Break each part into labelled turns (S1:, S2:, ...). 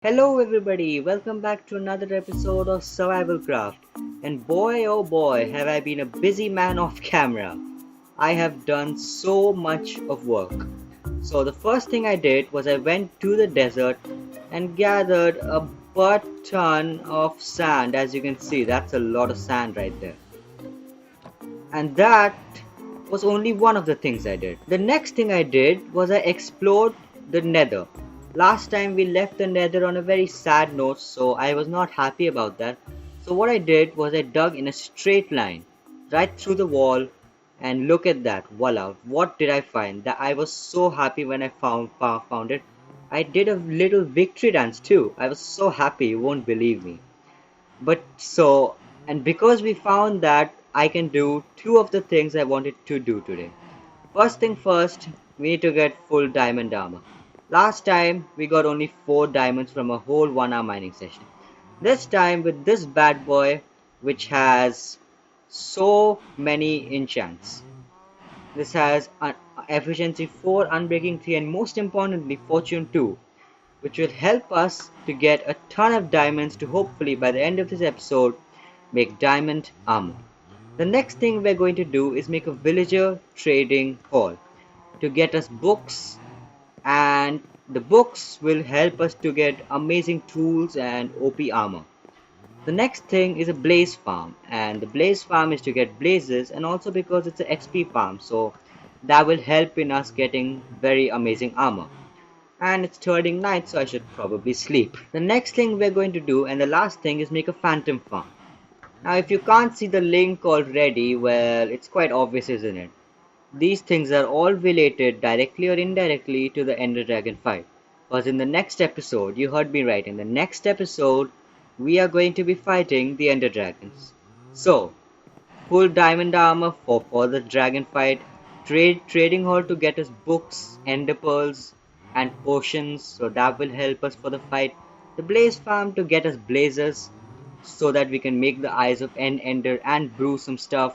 S1: Hello everybody, welcome back to another episode of Survival Craft. And boy oh boy, have I been a busy man off camera. I have done so much of work. So the first thing I did was I went to the desert and gathered a butt ton of sand. As you can see, that's a lot of sand right there. And that was only one of the things I did. The next thing I did was I explored the Nether. Last time we left the Nether on a very sad note, so I was not happy about that. So what I did was I dug in a straight line right through the wall, and look at that. Voila, what did I find? That I was so happy when I found it. I did a little victory dance too. I was so happy, you won't believe me. But so, and because we found that, I can do two of the things I wanted to do today. First thing first, we need to get full diamond armor. Last time we got only 4 diamonds from a whole 1 hour mining session. This time with this bad boy, which has so many enchants. This has an efficiency 4, unbreaking 3, and most importantly fortune 2, which will help us to get a ton of diamonds to hopefully by the end of this episode make diamond armor. The next thing we're going to do is make a villager trading hall to get us books, and the books will help us to get amazing tools and OP armor. The next thing is a blaze farm, and the blaze farm is to get blazes, and also because it's an XP farm, so that will help in us getting very amazing armor. And it's turning night, so I should probably sleep. The next thing we're going to do, and the last thing, is make a phantom farm. Now if you can't see the link already, well, it's quite obvious, isn't it? These things are all related directly or indirectly to the Ender Dragon fight. Because in the next episode, you heard me right, in the next episode, we are going to be fighting the Ender Dragons. So, full diamond armor for the dragon fight, trading hall to get us books, ender pearls, and potions, so that will help us for the fight. The blaze farm to get us blazes, so that we can make the eyes of ender and brew some stuff,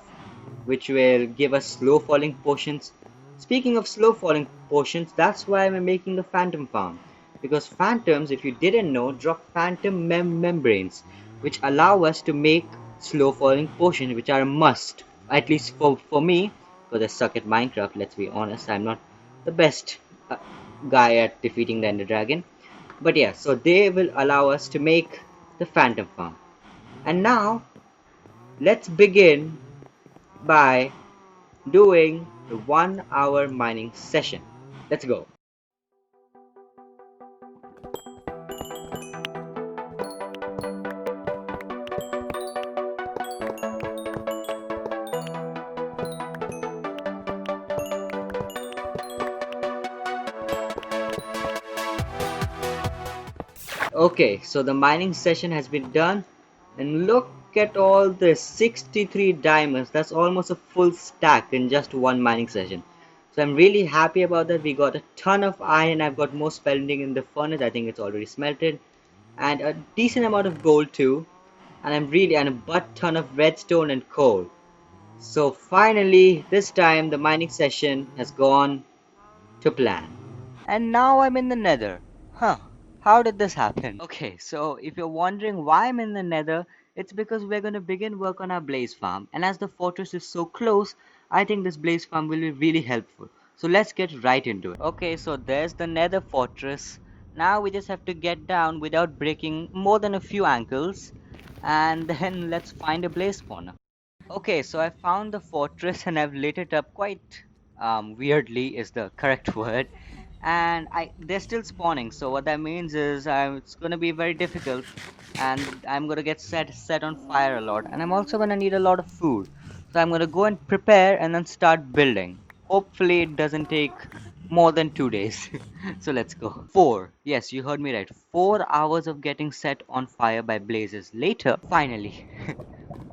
S1: which will give us slow falling potions. Speaking of slow falling potions, that's why I'm making the phantom farm. Because phantoms, if you didn't know, drop phantom membranes, which allow us to make slow falling potions, which are a must. At least for me, because I suck at Minecraft, let's be honest. I'm not the best guy at defeating the Ender Dragon. But yeah, so they will allow us to make the phantom farm. And now, let's begin by doing the 1 hour mining session. Let's go. Okay, so the mining session has been done, and look at all this 63 diamonds. That's almost a full stack in just one mining session. So I'm really happy about that. We got a ton of iron. I've got more smelting in the furnace. I think it's already smelted, and a decent amount of gold too. And a butt ton of redstone and coal. So finally, this time the mining session has gone to plan. And now I'm in the nether. Huh, how did this happen? Okay, so if you're wondering why I'm in the nether, it's because we're going to begin work on our blaze farm. And as the fortress is so close, I think this blaze farm will be really helpful. So let's get right into it. Okay, so there's the nether fortress. Now we just have to get down without breaking more than a few ankles. And then let's find a blaze spawner. Okay, so I found the fortress and I've lit it up quite weirdly is the correct word. And they're still spawning, so what that means is it's gonna be very difficult, and I'm gonna get set on fire a lot, and I'm also gonna need a lot of food. So I'm gonna go and prepare and then start building. Hopefully it doesn't take more than 2 days. So let's go. 4. Yes, you heard me right. 4 hours of getting set on fire by blazes later. Finally,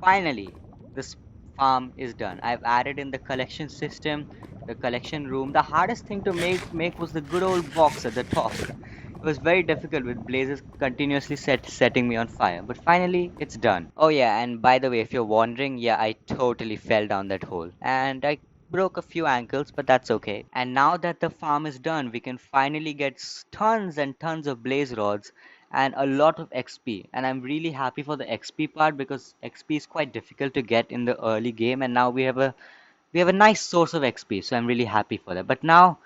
S1: finally, this farm is done. I've added in the collection system, the collection room. The hardest thing to make was the good old box at the top. It was very difficult with blazes continuously setting me on fire. But finally, it's done. Oh yeah, and by the way, if you're wondering, yeah, I totally fell down that hole. And I broke a few ankles, but that's okay. And now that the farm is done, we can finally get tons and tons of blaze rods and a lot of XP. And I'm really happy for the XP part because XP is quite difficult to get in the early game, and now we have a nice source of XP, so I'm really happy for that. But now,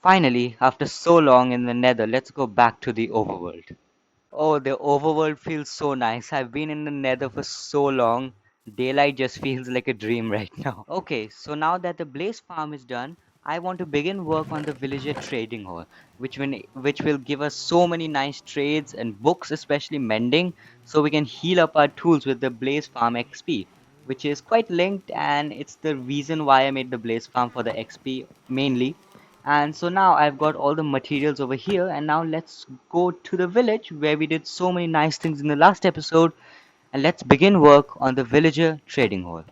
S1: finally, after so long in the Nether, let's go back to the overworld. Oh, the overworld feels so nice. I've been in the Nether for so long. Daylight just feels like a dream right now. Okay, so now that the Blaze farm is done, I want to begin work on the villager trading hall, which will give us so many nice trades and books, especially mending, so we can heal up our tools with the Blaze farm XP, which is quite linked, and it's the reason why I made the Blaze farm for the XP mainly. And so now I've got all the materials over here, and now let's go to the village where we did so many nice things in the last episode, and let's begin work on the villager trading hall.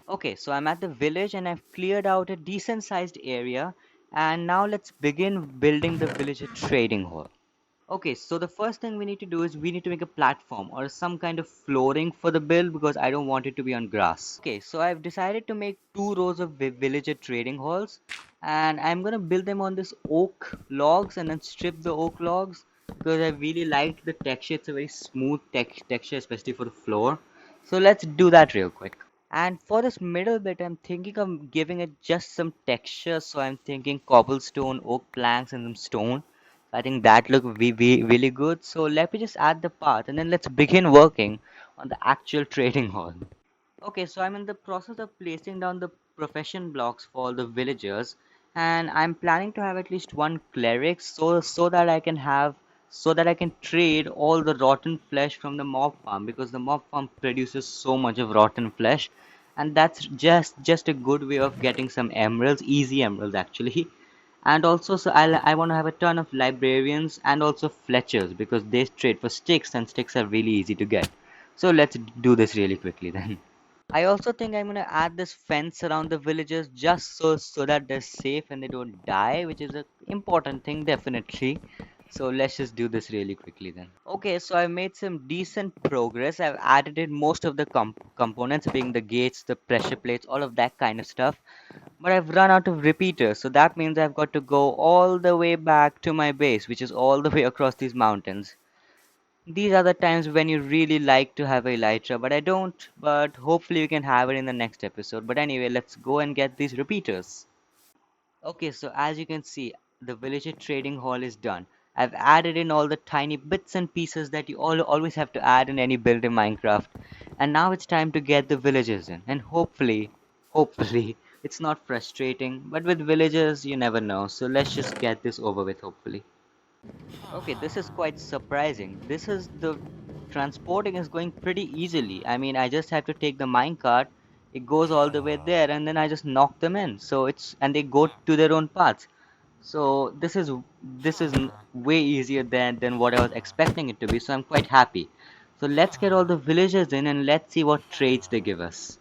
S1: Okay, so I'm at the village and I've cleared out a decent sized area, and now let's begin building the villager trading hall. Okay, so the first thing we need to do is we need to make a platform or some kind of flooring for the build because I don't want it to be on grass. Okay, so I've decided to make two rows of villager trading halls, and I'm gonna build them on this oak logs and then strip the oak logs because I really like the texture. It's a very smooth texture, especially for the floor. So let's do that real quick. And for this middle bit, I'm thinking of giving it just some texture. So I'm thinking cobblestone, oak planks, and some stone. I think that look really good. So let me just add the path and then let's begin working on the actual trading hall. Okay, so I'm in the process of placing down the profession blocks for all the villagers, and I'm planning to have at least one cleric so that I can trade all the rotten flesh from the mob farm because the mob farm produces so much of rotten flesh, and that's just a good way of getting some emeralds, easy emeralds actually. And also, so I want to have a ton of librarians and also fletchers because they trade for sticks and sticks are really easy to get. So let's do this really quickly then. I also think I'm gonna add this fence around the villagers just so that they're safe and they don't die, which is a important thing definitely. So let's just do this really quickly then. Okay, so I've made some decent progress. I've added in most of the components, being the gates, the pressure plates, all of that kind of stuff. But I've run out of repeaters, so that means I've got to go all the way back to my base, which is all the way across these mountains. These are the times when you really like to have a elytra, but I don't. But hopefully we can have it in the next episode. But anyway, let's go and get these repeaters. Okay, so as you can see, the villager trading hall is done. I've added in all the tiny bits and pieces that you always have to add in any build in Minecraft. And now it's time to get the villagers in. And hopefully, it's not frustrating. But with villagers, you never know. So let's just get this over with, hopefully. Okay, this is quite surprising. This is the transporting is going pretty easily. I mean, I just have to take the minecart, it goes all the way there, and then I just knock them in. So it's and they go to their own paths. So this is way easier than what I was expecting it to be. So I'm quite happy. So let's get all the villagers in and let's see what trades they give us.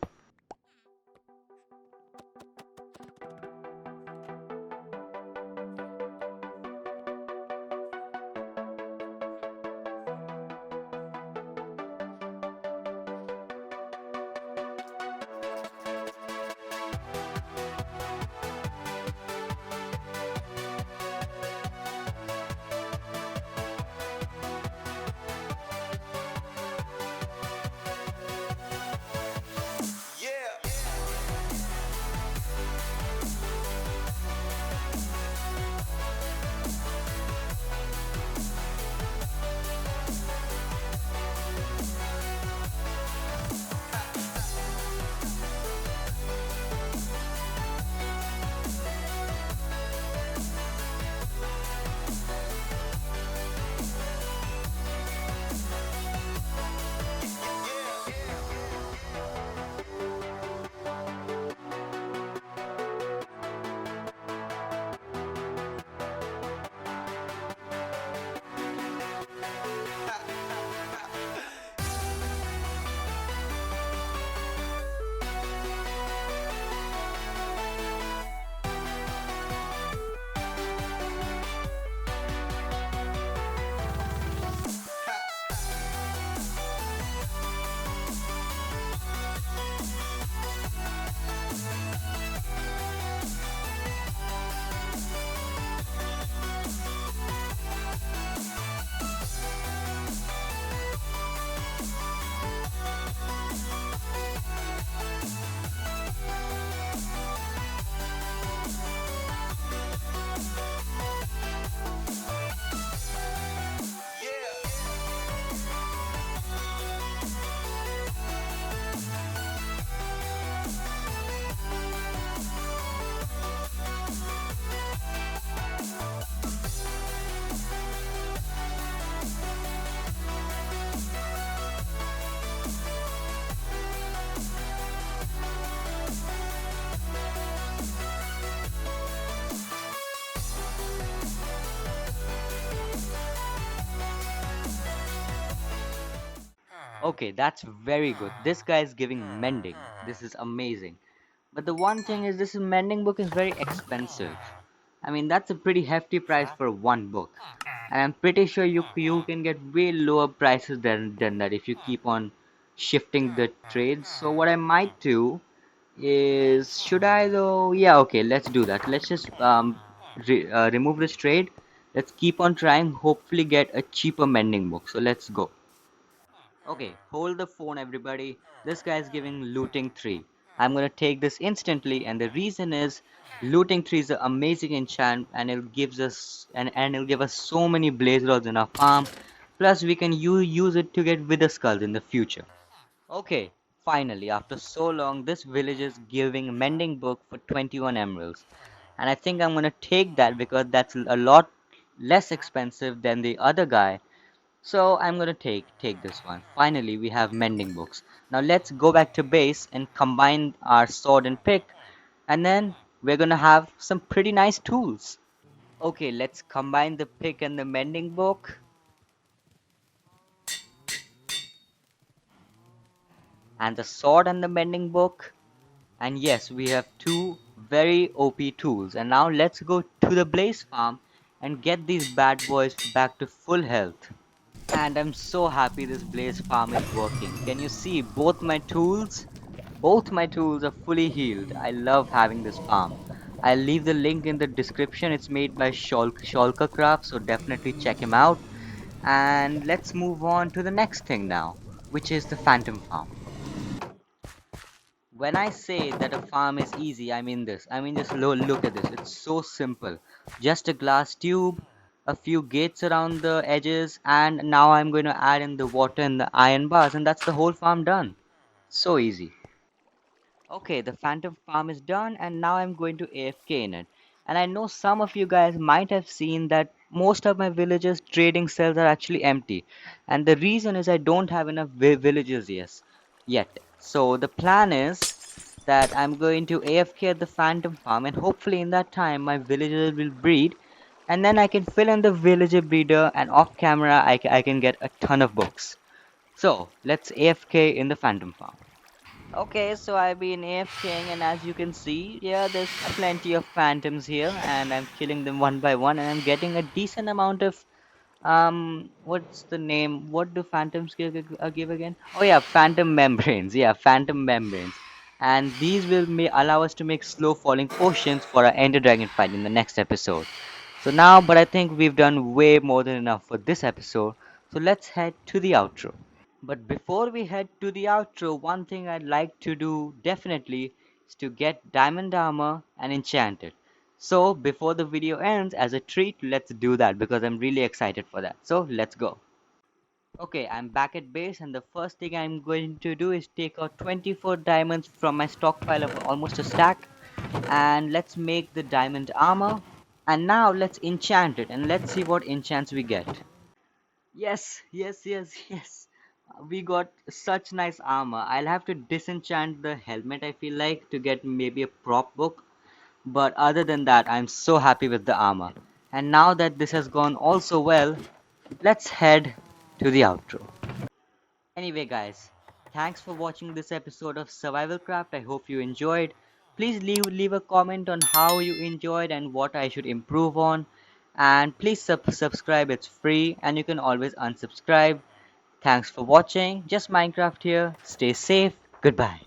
S1: Okay, that's very good. This guy is giving mending. This is amazing. But the one thing is, this mending book is very expensive. I mean, that's a pretty hefty price for one book. And I'm pretty sure you can get way lower prices than that if you keep on shifting the trades. So what I might do is, should I though? Yeah, okay, let's do that. Let's just remove this trade. Let's keep on trying. Hopefully, get a cheaper mending book. So let's go. Okay, hold the phone, everybody. This guy is giving looting 3. I'm gonna take this instantly, and the reason is looting 3 is an amazing enchant, and and it'll give us so many blaze rods in our farm. Plus, we can use it to get wither skulls in the future. Okay, finally, after so long, this village is giving mending book for 21 emeralds, and I think I'm gonna take that because that's a lot less expensive than the other guy, so I'm gonna take this one. Finally, we have mending books. Now let's go back to base and combine our sword and pick, and then we're gonna have some pretty nice tools. Okay, let's combine the pick and the mending book, and the sword and the mending book. And yes, we have two very OP tools. And now let's go to the blaze farm and get these bad boys back to full health. And I'm so happy this blaze farm is working. Can you see both my tools? Both my tools are fully healed. I love having this farm. I'll leave the link in the description. It's made by Shulkercraft, so definitely check him out. And let's move on to the next thing now, which is the phantom farm. When I say that a farm is easy, I mean this. I mean, just look at this. It's so simple. Just a glass tube, a few gates around the edges, and now I'm going to add in the water and the iron bars, and that's the whole farm done. So easy. Okay, the phantom farm is done, and now I'm going to AFK in it. And I know some of you guys might have seen that most of my villagers' trading cells are actually empty. And the reason is I don't have enough villagers yet. So the plan is that I'm going to AFK at the phantom farm, and hopefully in that time my villagers will breed, and then I can fill in the villager breeder, and off camera I can get a ton of books. So let's AFK in the phantom farm. Okay, so I've been AFKing, and as you can see, yeah, there's plenty of phantoms here, and I'm killing them one by one, and I'm getting a decent amount of what's the name? What do phantoms give again? Oh yeah, phantom membranes. Yeah, phantom membranes, and these will allow us to make slow falling potions for our Ender Dragon fight in the next episode. So now, but I think we've done way more than enough for this episode. So let's head to the outro. But before we head to the outro, one thing I'd like to do definitely is to get diamond armor and enchant it. So before the video ends, as a treat, let's do that because I'm really excited for that. So let's go. Okay, I'm back at base, and the first thing I'm going to do is take out 24 diamonds from my stockpile of almost a stack, and let's make the diamond armor. And now let's enchant it, and let's see what enchants we get. Yes. We got such nice armor. I'll have to disenchant the helmet, I feel like, to get maybe a prop book. But other than that, I'm so happy with the armor. And now that this has gone all so well, let's head to the outro. Anyway, guys, thanks for watching this episode of Survival Craft. I hope you enjoyed. Please leave a comment on how you enjoyed and what I should improve on. And please subscribe, it's free, and you can always unsubscribe. Thanks for watching. Just Minecraft here. Stay safe. Goodbye.